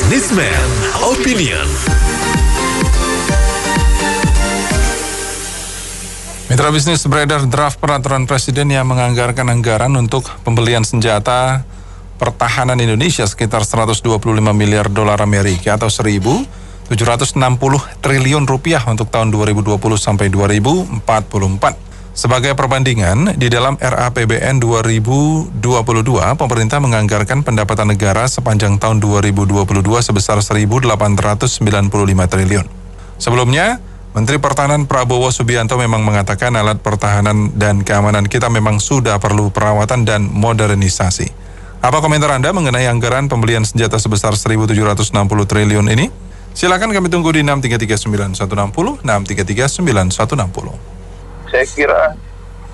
Newsman Opinion. Mitra bisnis beredar draft peraturan presiden yang menganggarkan anggaran untuk pembelian senjata pertahanan Indonesia sekitar 125 miliar dolar Amerika atau 1.760 triliun rupiah untuk tahun 2020 sampai 2044. Sebagai perbandingan, di dalam RAPBN 2022, pemerintah menganggarkan pendapatan negara sepanjang tahun 2022 sebesar 1.895 triliun. Sebelumnya, Menteri Pertahanan Prabowo Subianto memang mengatakan alat pertahanan dan keamanan kita memang sudah perlu perawatan dan modernisasi. Apa komentar Anda mengenai anggaran pembelian senjata sebesar 1.760 triliun ini? Silakan kami tunggu di 6339160, 6339160. Saya kira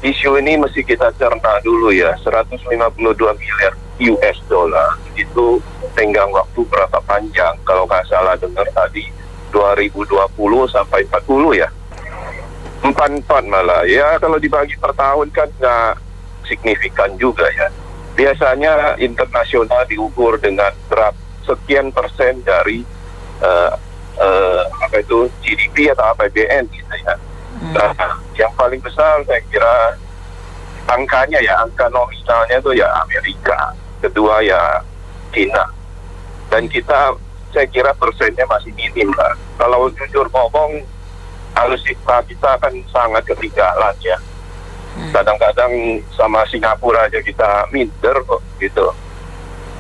isu ini mesti kita cerna dulu ya. 152 miliar US dollar itu tenggang waktu berapa panjang? Kalau nggak salah dengar tadi 2020 sampai 40 ya. 44 malah. Ya kalau dibagi per tahun kan nggak signifikan juga ya. Biasanya internasional diukur dengan sekian persen dari GDP atau APBN gitu ya. Nah, yang paling besar saya kira angkanya ya, angka nominalnya itu ya Amerika, kedua ya China, dan kita saya kira persennya masih minim lah. Kalau jujur ngomong, alutsista kita kan sangat ketinggalan ya. Kadang-kadang sama Singapura aja kita minder kok gitu.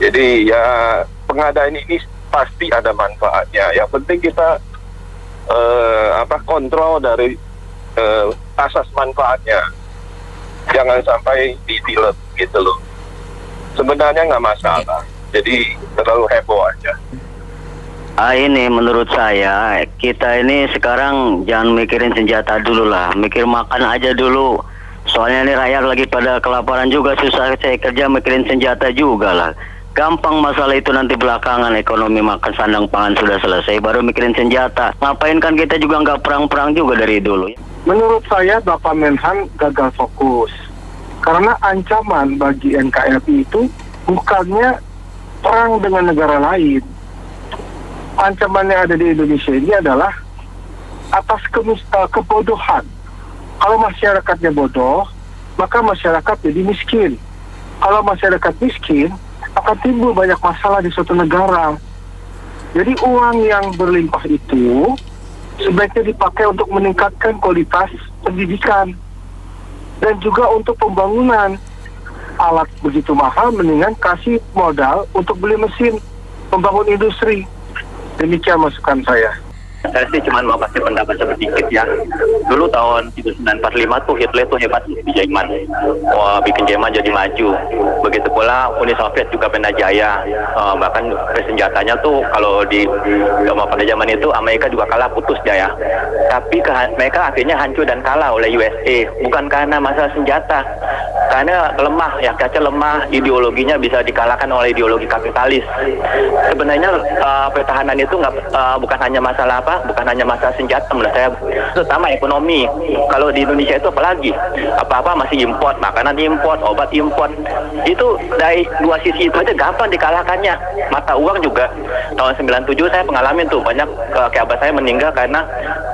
Jadi ya pengadaan ini pasti ada manfaatnya. Yang penting kita kontrol dari asas manfaatnya, jangan sampai ditilet gitu loh. Sebenarnya nggak masalah, jadi terlalu heboh aja. Ini menurut saya kita ini sekarang jangan mikirin senjata dulu lah, mikir makan aja dulu. Soalnya ini rakyat lagi pada kelaparan juga, susah saya kerja mikirin senjata juga lah. Gampang masalah itu nanti belakangan, ekonomi makan sandang pangan sudah selesai baru mikirin senjata. Ngapain kan kita juga nggak perang-perang juga dari dulu. Menurut saya Bapak Menhan gagal fokus. Karena ancaman bagi NKRI itu bukannya perang dengan negara lain. Ancaman yang ada di Indonesia ini adalah atas kebodohan. Kalau masyarakatnya bodoh, maka masyarakat jadi miskin. Kalau masyarakat miskin, akan timbul banyak masalah di suatu negara. Jadi uang yang berlimpah itu sebaiknya dipakai untuk meningkatkan kualitas pendidikan dan juga untuk pembangunan. Alat begitu mahal, mendingan kasih modal untuk beli mesin, membangun industri. Demikian masukan saya. Saya sih cuma mau kasih pendapat sedikit ya. Dulu tahun 1945 tuh Hitler tuh hebat di Jerman. Wah, bikin Jerman jadi maju. Begitu pula Uni Soviet juga pernah jaya. Bahkan senjatanya tuh kalau pada zaman itu Amerika juga kalah putus jaya. Tapi mereka akhirnya hancur dan kalah oleh USA. Bukan karena masalah senjata, karena lemah ya, kaca lemah, ideologinya bisa dikalahkan oleh ideologi kapitalis. Sebenarnya pertahanan itu bukan hanya masalah bukan hanya masalah senjata menurut saya, terutama ekonomi. Kalau di Indonesia itu apalagi apa-apa masih import, makanan import, obat import. Itu dari dua sisi itu aja gampang dikalahkannya. Mata uang juga tahun 97 saya pengalamin tuh banyak kayak abah saya meninggal karena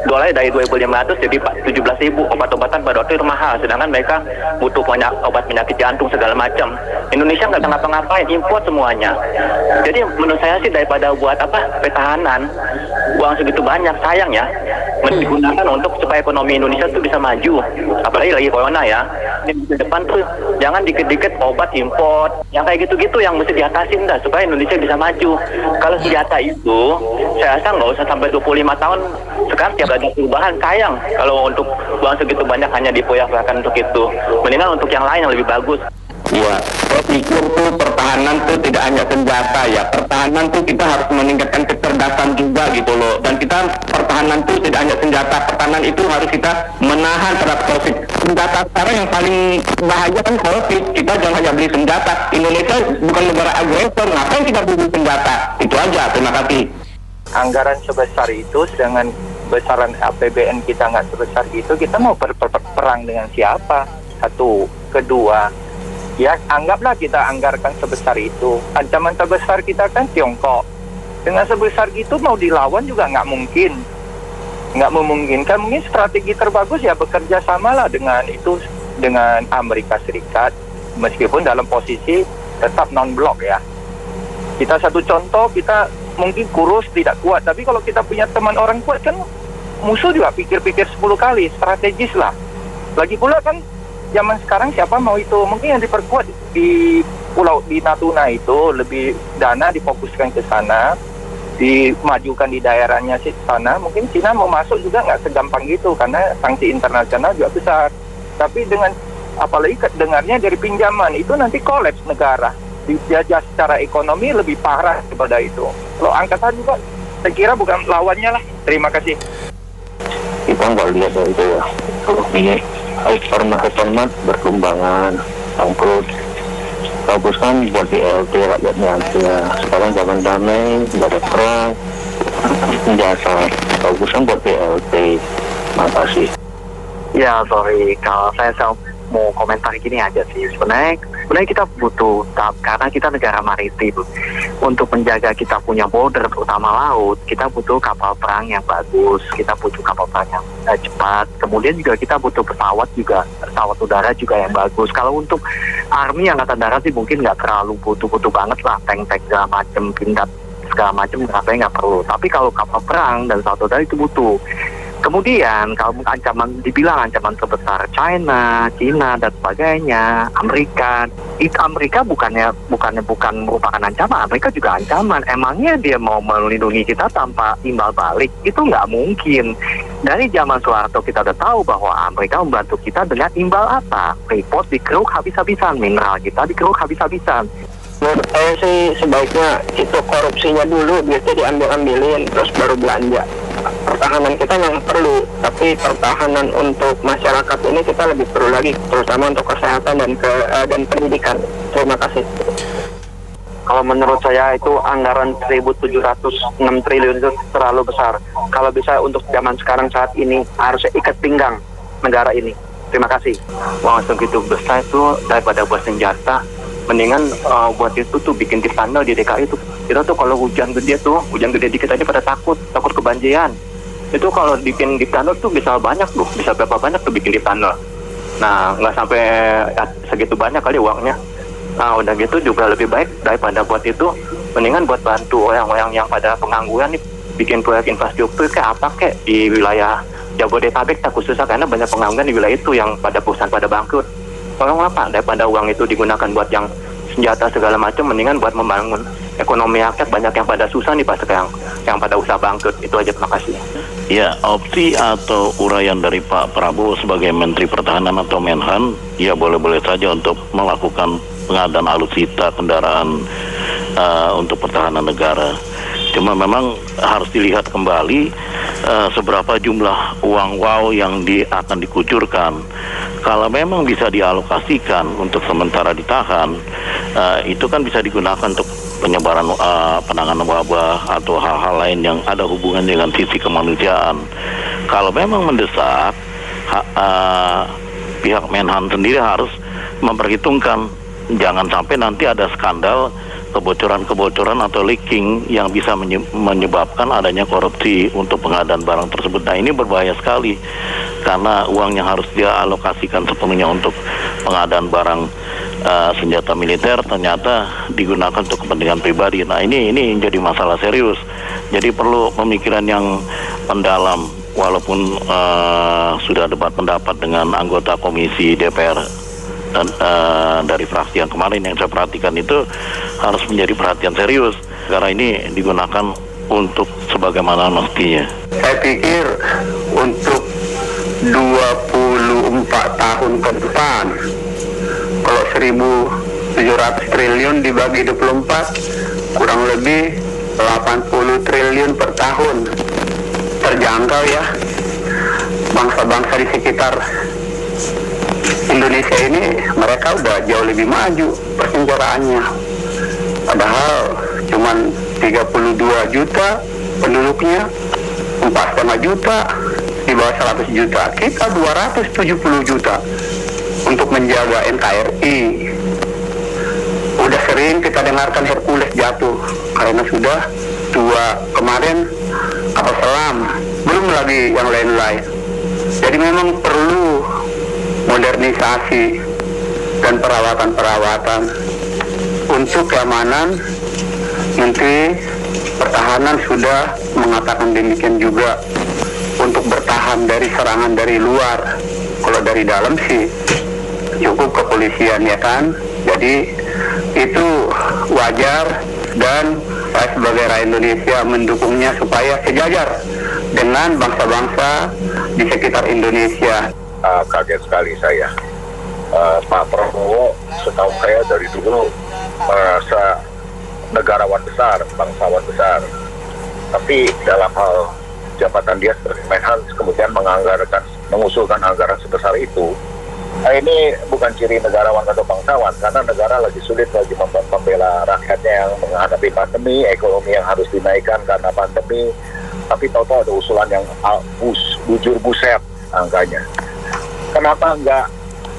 dolar dari 2.500 jadi 17.000. Obat-obatan pada waktu itu mahal, sedangkan mereka butuh banyak obat penyakit jantung segala macam. Indonesia nggak ngapa-ngapain, import semuanya. Jadi menurut saya sih daripada buat pertahanan uang segitu banyak, sayang ya, digunakan untuk supaya ekonomi Indonesia tuh bisa maju. Apalagi lagi corona ya. Di depan tuh jangan dikit-dikit obat import, yang kayak gitu-gitu yang mesti diatasin dah supaya Indonesia bisa maju. Kalau senjata itu, saya rasa nggak usah sampai 25 tahun. Sekarang tiap ada perubahan, sayang kalau untuk uang segitu banyak hanya dipoyak-poyakan untuk itu. Mendingan untuk yang lain yang lebih bagus. Ya, saya pikir tuh pertahanan tuh tidak hanya senjata ya. Pertahanan tuh kita harus meningkatkan kecerdasan juga gitu loh. Dan kita pertahanan tuh tidak hanya senjata. Pertahanan itu harus kita menahan terhadap COVID. Senjata sekarang yang paling bahaya kan COVID. Kita jangan hanya beli senjata. Indonesia bukan negara agresor. Ngapain kita beli senjata? Itu aja. Terima kasih. Anggaran sebesar itu dengan besaran APBN kita nggak sebesar itu, kita mau perang dengan siapa? Satu. Kedua, ya anggaplah kita anggarkan sebesar itu. Ancaman terbesar kita kan Tiongkok. Dengan sebesar gitu mau dilawan juga nggak mungkin. Nggak memungkinkan. Mungkin strategi terbagus ya bekerja samalah dengan Amerika Serikat, meskipun dalam posisi tetap non-blok ya. Kita satu contoh, kita mungkin kurus, tidak kuat, tapi kalau kita punya teman orang kuat kan musuh juga pikir-pikir 10 kali, strategis lah. Lagi pula kan zaman sekarang siapa mau itu, mungkin yang diperkuat di pulau di Natuna itu lebih dana difokuskan ke sana, dimajukan di daerahnya sih sana. Mungkin Cina mau masuk juga nggak segampang gitu karena sanksi internasional juga besar. Tapi dengan apalagi dengarnya dari pinjaman itu nanti kolaps negara, dijajah secara ekonomi lebih parah daripada itu. Kalau angkatan juga saya kira bukan lawannya lah. Terima kasih. Kita nggak lihat dari itu ya, ini reformat berkembangan, bangkrut. Bagus kan buat BLT rakyatnya aja. Sekarang zaman damai, nggak ada perang, senjata. Bagus kan buat BLT. Makasih. Ya, sorry, kalau saya mau komentar gini aja sih. Sebenarnya kita butuh, karena kita negara maritim, untuk menjaga kita punya border, terutama laut, kita butuh kapal perang yang bagus, kita butuh kapal perang yang cepat. Kemudian juga kita butuh pesawat udara juga yang bagus. Kalau untuk army angkatan darat sih mungkin nggak terlalu butuh banget lah, tank segala macam, pindad segala macam, nggak perlu. Tapi kalau kapal perang dan pesawat udara itu butuh. Kemudian kalau dibilang ancaman terbesar China dan sebagainya, Amerika bukan merupakan ancaman, Amerika juga ancaman. Emangnya dia mau melindungi kita tanpa imbal balik? Itu nggak mungkin. Dari zaman Soeharto kita udah tahu bahwa Amerika membantu kita dengan imbal apa? Freeport dikeruk habis-habisan, mineral kita dikeruk habis-habisan. Menurut saya sih sebaiknya itu korupsinya dulu, biasanya diambil-ambilin terus baru belanja. Pertahanan kita memang perlu, tapi pertahanan untuk masyarakat ini kita lebih perlu lagi, terutama untuk kesehatan dan pendidikan. Terima kasih. Kalau menurut saya itu anggaran 1.706 triliun itu terlalu besar. Kalau bisa untuk zaman sekarang saat ini harusnya ikat pinggang negara ini. Terima kasih. Uang segitu besar itu daripada buat senjata, mendingan buat itu tuh bikin tip tunnel di DKI itu. Kita tuh kalau hujan gede dikit aja pada takut kebanjiran. Itu kalau bikin tip tunnel tuh bisa banyak tuh, bisa berapa banyak tuh bikin tip tunnel. Nah, nggak sampai segitu banyak kali uangnya. Nah, udah gitu juga lebih baik daripada buat itu, mendingan buat bantu orang-orang yang pada pengangguran nih, bikin proyek infrastruktur kayak apa kayak di wilayah Jabodetabek khususnya, karena banyak pengangguran di wilayah itu yang pada perusahaan pada bangkrut. Tolong apa daripada uang itu digunakan buat yang senjata segala macam, mendingan buat membangun ekonomi rakyat. Banyak yang pada susah nih pas sekarang, yang pada usaha bangkrut. Itu aja, terima kasih. Ya, opsi atau uraian dari Pak Prabowo sebagai Menteri Pertahanan atau Menhan, ya boleh-boleh saja untuk melakukan pengadaan alutsista kendaraan untuk pertahanan negara. Cuma memang harus dilihat kembali seberapa jumlah uang yang akan dikucurkan. Kalau memang bisa dialokasikan untuk sementara ditahan, itu kan bisa digunakan untuk penyebaran penanganan wabah atau hal-hal lain yang ada hubungan dengan sisi kemanusiaan. Kalau memang mendesak, pihak Menhan sendiri harus memperhitungkan, jangan sampai nanti ada skandal kebocoran atau leaking yang bisa menyebabkan adanya korupsi untuk pengadaan barang tersebut. Nah, ini berbahaya sekali karena uang yang harus dia alokasikan sepenuhnya untuk pengadaan barang senjata militer ternyata digunakan untuk kepentingan pribadi. Nah, ini jadi masalah serius. Jadi perlu pemikiran yang mendalam, walaupun sudah debat pendapat dengan anggota komisi DPR dan dari fraksi yang kemarin yang saya perhatikan itu harus menjadi perhatian serius karena ini digunakan untuk sebagaimana mestinya. Saya pikir untuk 24 tahun ke depan, kalau 1.700 triliun dibagi 24, kurang lebih 80 triliun per tahun. Terjangkau ya, bangsa-bangsa di sekitar Indonesia ini mereka udah jauh lebih maju persenjataannya. Padahal cuman 32 juta penduduknya, 4,5 juta, di bawah 100 juta. Kita 270 juta untuk menjaga NKRI. Udah sering kita dengarkan Hercules jatuh karena sudah 2 kemarin kapal selam, belum lagi yang lain-lain. Jadi memang perlu modernisasi dan perawatan-perawatan untuk keamanan. Menteri Pertahanan sudah mengatakan demikian juga, untuk bertahan dari serangan dari luar. Kalau dari dalam sih cukup kepolisian, ya kan. Jadi itu wajar, dan saya sebagai rakyat Indonesia mendukungnya supaya sejajar dengan bangsa-bangsa di sekitar Indonesia. Kaget sekali saya. Pak Prabowo setahu saya dari dulu merasa negarawan besar, bangsawan besar. Tapi dalam hal jabatan dia sebagai Menhan kemudian mengusulkan anggaran sebesar itu. Nah, ini bukan ciri negarawan atau bangsawan, karena negara lagi sulit lagi membela rakyatnya yang menghadapi pandemi, ekonomi yang harus dinaikkan karena pandemi. Tapi tahu-tahu ada usulan yang bujur buset angkanya. Kenapa enggak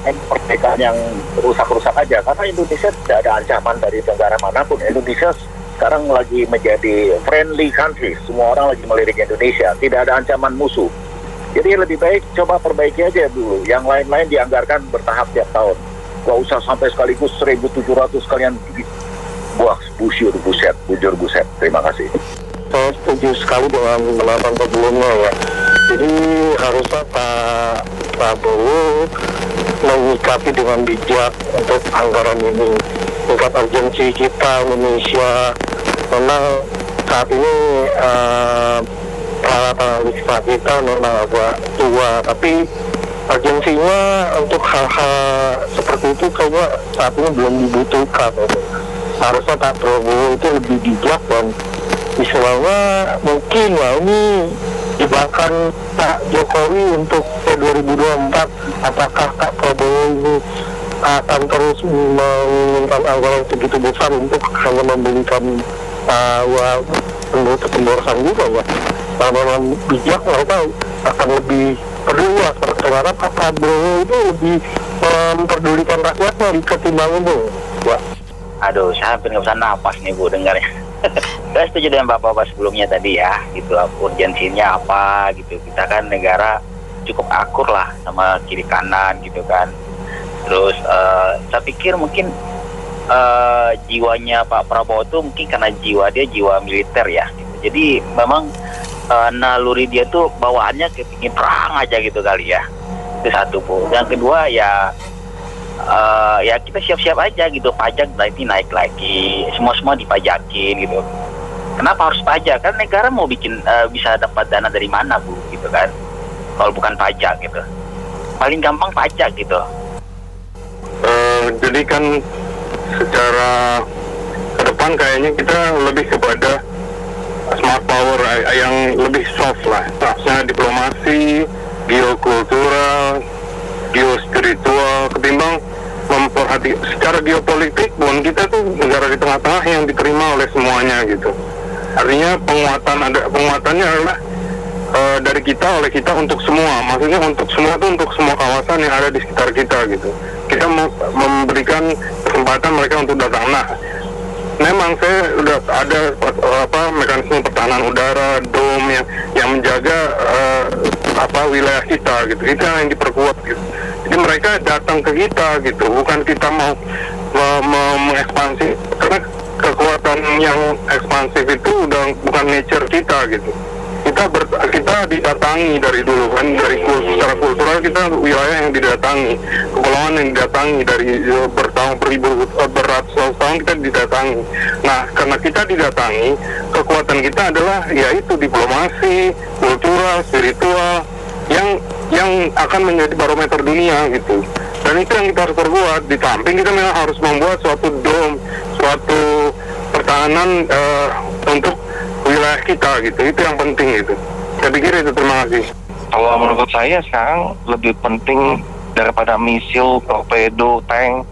perpecahan yang rusak-rusak aja? Karena Indonesia tidak ada ancaman dari negara manapun. Indonesia sekarang lagi menjadi friendly country. Semua orang lagi melirik Indonesia. Tidak ada ancaman musuh. Jadi lebih baik coba perbaiki aja dulu. Yang lain-lain dianggarkan bertahap tiap tahun. Gak usah sampai sekaligus 1.700 kalian buah bujur buset. Terima kasih. Saya setuju sekali dengan pendapat sebelumnya, ya. Jadi harusnya Pak Prabowo menyikapi dengan bijak untuk anggaran ini. Tingkat urgensi kita Indonesia memang saat ini peralatan legislatif kita memang agak tua, tapi urgensinya untuk hal-hal seperti itu kayaknya saat ini belum dibutuhkan. Harusnya Pak Prabowo itu lebih bijak, dan misalnya mungkin ini jebakan Pak Jokowi untuk 2024. Apakah Pak Prabowo ini akan terus menginginkan anggaran segitu besar untuk hanya membelikan pemborosan juga, ya? Kalau memang bijak, mereka akan lebih peduli. Karena Pak Prabowo itu lebih memperdulikan rakyatnya ketimbang itu, ya. Aduh, saya hampir nggak bisa napas nih Bu dengarnya. Saya setuju dengan Bapak sebelumnya tadi, ya, gitu. Urgensinya apa gitu. Kita kan negara cukup akur lah sama kiri kanan gitu kan. Terus saya pikir mungkin jiwanya Pak Prabowo tuh mungkin karena jiwa militer, ya gitu. Jadi memang naluri dia tuh bawaannya kepingin perang aja gitu kali, ya. Itu satu Bu. Yang kedua ya kita siap-siap aja gitu, pajak nanti naik lagi, semua dipajakin gitu. Kenapa harus pajak? Kan negara mau bikin bisa dapat dana dari mana Bu gitu kan, kalau bukan pajak gitu. Paling gampang pajak gitu. Jadi kan secara ke depan kayaknya kita lebih kepada smart power yang lebih soft lah, maksudnya diplomasi, geokultural, geospiritual, ketimbang memperhati secara geopolitik. Pun kita tuh negara di tengah-tengah yang diterima oleh semuanya gitu. Artinya penguatannya adalah dari kita, oleh kita, untuk semua. Maksudnya untuk semua itu untuk semua kawasan yang ada di sekitar kita gitu. Kita memberikan kesempatan mereka untuk datang. Nah, memang saya udah ada mekanisme pertahanan udara, dome yang menjaga wilayah kita gitu. Itu yang diperkuat gitu. Jadi mereka datang ke kita gitu, bukan kita mau mengekspansi, karena kekuatan yang ekspansif itu udah bukan nature kita gitu. Kita didatangi dari dulu kan, secara kultural kita wilayah yang didatangi, kepulauan yang didatangi dari beratus tahun kita didatangi. Nah, karena kita didatangi, kekuatan kita adalah yaitu diplomasi, kultural, spiritual yang akan menjadi barometer dunia gitu. Dan itu yang kita harus perbuat. Di samping kita memang harus membuat suatu dome, suatu pertahanan untuk wilayah kita gitu. Itu yang penting gitu. Saya pikir itu. Terima kasih. Kalau menurut saya sekarang lebih penting daripada misil, torpedo, tank,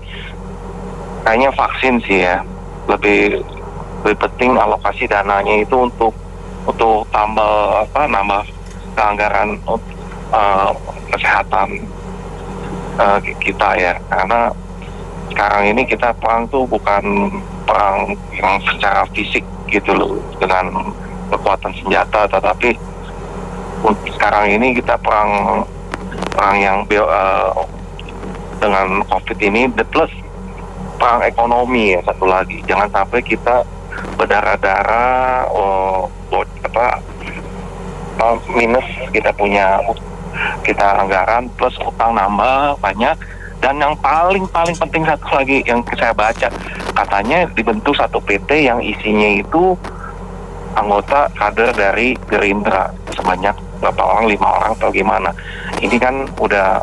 kayaknya vaksin sih ya. Lebih penting alokasi dananya itu untuk nambah keanggaran kesehatan kita ya. Karena sekarang ini kita perang tuh bukan perang yang secara fisik gitu loh dengan kekuatan senjata, tetapi sekarang ini kita perang yang dengan COVID ini, plus perang ekonomi ya satu lagi. Jangan sampai kita berdarah-darah minus kita anggaran, plus utang nambah banyak. Dan yang paling penting satu lagi yang saya baca, katanya dibentuk satu PT yang isinya itu anggota kader dari Gerindra sebanyak berapa orang, 5 orang atau gimana. Ini kan udah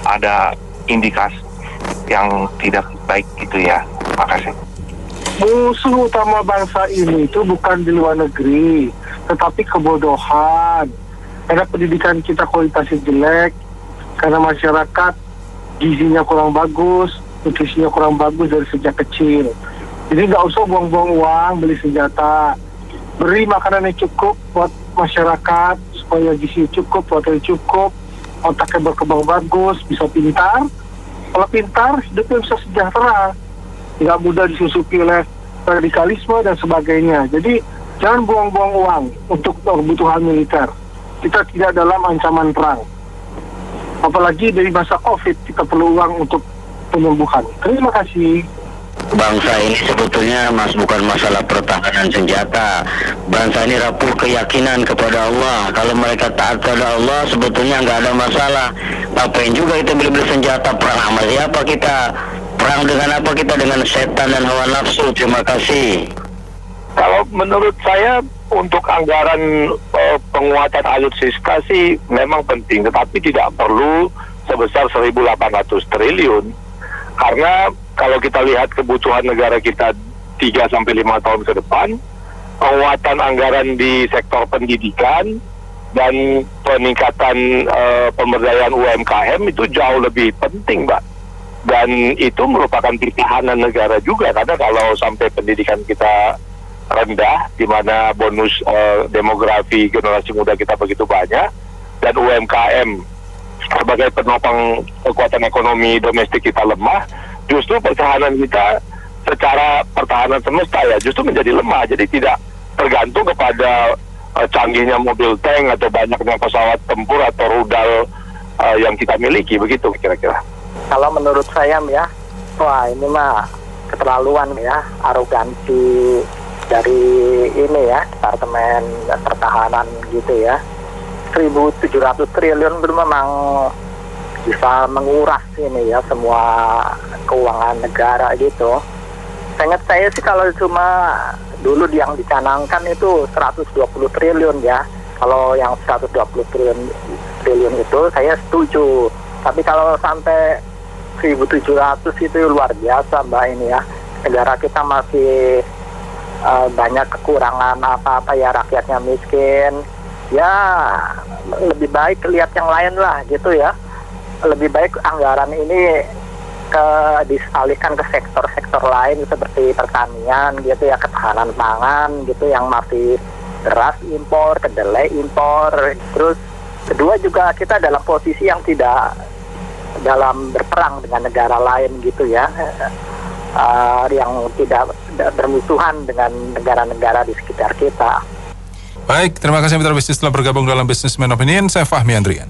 ada indikasi yang tidak baik gitu ya. Makasih. Musuh utama bangsa ini itu bukan di luar negeri, tetapi kebodohan. Karena pendidikan kita kualitasnya jelek, karena masyarakat gizinya kurang bagus, nutrisinya kurang bagus dari sejak kecil. Jadi nggak usah buang-buang uang beli senjata, beri makanan yang cukup buat masyarakat supaya gizinya cukup, proteinnya cukup, otaknya berkembang bagus, bisa pintar. Kalau pintar, hidupnya bisa sejahtera, nggak mudah disusupi oleh radikalisme dan sebagainya. Jadi jangan buang-buang uang untuk kebutuhan militer. Kita tidak dalam ancaman perang. Apalagi dari masa COVID, kita perlu uang untuk penyembuhan. Terima kasih. Bangsa ini sebetulnya bukan masalah pertahanan senjata. Bangsa ini rapuh keyakinan kepada Allah. Kalau mereka taat kepada Allah, sebetulnya nggak ada masalah. Ngapain juga kita beli-beli senjata? Perang sama siapa kita? Perang dengan apa kita? Dengan setan dan hawa nafsu. Terima kasih. Kalau menurut saya untuk anggaran penguatan alutsista sih memang penting, tetapi tidak perlu sebesar 1.800 triliun. Karena kalau kita lihat kebutuhan negara kita 3-5 tahun ke depan, penguatan anggaran di sektor pendidikan dan peningkatan pemberdayaan UMKM itu jauh lebih penting, Mbak. Dan itu merupakan pertahanan negara juga, karena kalau sampai pendidikan kita rendah, di mana bonus demografi generasi muda kita begitu banyak, dan UMKM sebagai penopang kekuatan ekonomi domestik kita lemah, justru pertahanan kita secara pertahanan semesta ya justru menjadi lemah. Jadi tidak tergantung kepada canggihnya mobil tank atau banyaknya pesawat tempur atau rudal yang kita miliki, begitu kira-kira. Kalau menurut saya ya, wah ini mah keterlaluan ya, arogansi dari ini ya, Departemen Pertahanan gitu ya. 1.700 triliun belum memang bisa menguras ini ya semua keuangan negara gitu. Seingat saya sih kalau cuma dulu yang dicanangkan itu 120 triliun ya. Kalau yang 120 triliun itu saya setuju. Tapi kalau sampai 1.700 itu luar biasa Mbak ini ya. Negara kita masih banyak kekurangan apa-apa ya, rakyatnya miskin. Ya lebih baik lihat yang lain lah gitu ya. Lebih baik anggaran ini disalihkan ke sektor-sektor lain seperti pertanian gitu ya, ketahanan pangan gitu yang masih beras impor, kedelai impor. Terus kedua juga kita dalam posisi yang tidak dalam berperang dengan negara lain gitu ya, yang tidak bermusuhan dengan negara-negara di sekitar kita. Baik, terima kasih mitra bisnis telah bergabung dalam Businessman Opinion. Saya Fahmi Andrian.